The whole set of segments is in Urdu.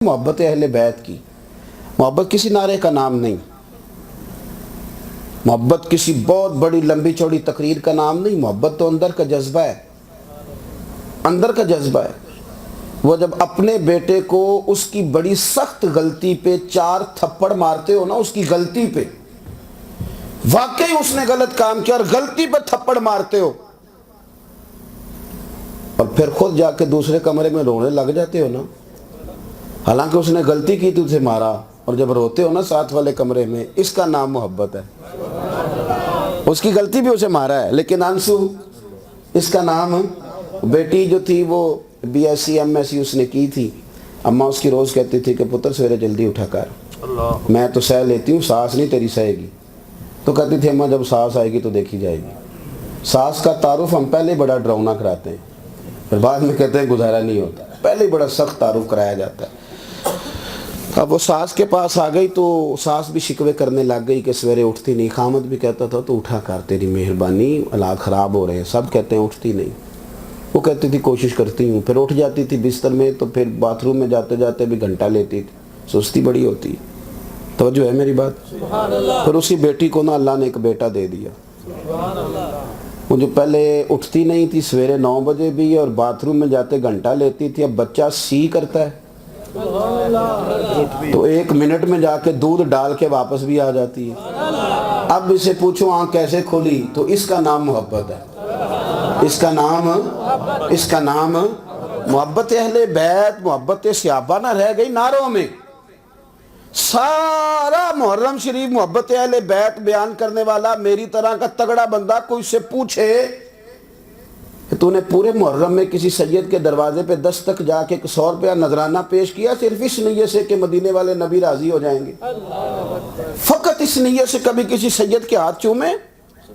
محبت اہل بیت کی محبت کسی نعرے کا نام نہیں، محبت کسی بہت بڑی لمبی چوڑی تقریر کا نام نہیں، محبت تو اندر کا جذبہ ہے، اندر کا جذبہ ہے۔ وہ جب اپنے بیٹے کو اس کی بڑی سخت غلطی پہ 4 تھپڑ مارتے ہو نا، اس کی غلطی پہ، واقعی اس نے غلط کام کیا اور غلطی پہ تھپڑ مارتے ہو، اور پھر خود جا کے دوسرے کمرے میں رونے لگ جاتے ہو نا، حالانکہ اس نے غلطی کی تھی، اسے مارا، اور جب روتے ہو نا ساتھ والے کمرے میں، اس کا نام محبت ہے۔ اس کی غلطی بھی اسے مارا ہے لیکن آنسو، اس کا نام۔ بیٹی جو تھی وہ B S C M S C اس نے کی تھی، اماں اس کی روز کہتی تھی کہ پتر سویرے جلدی اٹھا کر، میں تو سہ لیتی ہوں، ساس نہیں تیری سہے گی۔ تو کہتی تھی اماں جب ساس آئے گی تو دیکھی جائے گی۔ ساس کا تعارف ہم پہلے بڑا ڈراؤنا کراتے ہیں، پھر بعد میں کہتے ہیں گزارا نہیں ہوتا، پہلے ہی بڑا سخت تعارف کرایا جاتا ہے۔ اب وہ ساس کے پاس آ گئی تو ساس بھی شکوے کرنے لگ گئی کہ سویرے اٹھتی نہیں، خامد بھی کہتا تھا تو اٹھا کر، تیری مہربانی، حالات خراب ہو رہے ہیں، سب کہتے ہیں اٹھتی نہیں۔ وہ کہتی تھی کوشش کرتی ہوں، پھر اٹھ جاتی تھی بستر میں تو پھر باتھ روم میں جاتے جاتے بھی گھنٹہ لیتی تھی، سستی بڑی ہوتی ہے۔ توجہ ہے میری بات؟ پھر اسی بیٹی کو نا اللہ نے ایک بیٹا دے دیا، وہ جو پہلے اٹھتی نہیں تھی سویرے 9 بجے بھی اور باتھ روم میں جاتے گھنٹہ لیتی تھی، اب بچہ سی کرتا ہے تو 1 منٹ میں جا کے دودھ ڈال کے واپس بھی آ جاتی ہے۔ اب اسے پوچھو آنکھ کیسے کھولی، تو اس کا نام محبت ہے، اس کا نام محبت اہل بیت، محبت صحابہ نہ رہ گئی نعروں میں۔ سارا محرم شریف محبت اہل بیت بیان کرنے والا میری طرح کا تگڑا بندہ کوئی سے پوچھے کہ تو نے پورے محرم میں کسی سید کے دروازے پہ دستک جا کے 100 روپیہ نذرانہ پیش کیا صرف اس نیت سے کہ مدینے والے نبی راضی ہو جائیں گے، فقط اس نیت سے کبھی کسی سید کے ہاتھ چومے،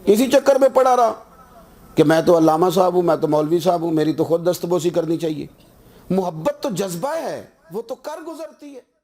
اسی چکر میں پڑا رہا کہ میں تو علامہ صاحب ہوں، میں تو مولوی صاحب ہوں، میری تو خود دستبوسی کرنی چاہیے۔ محبت تو جذبہ ہے، وہ تو کر گزرتی ہے۔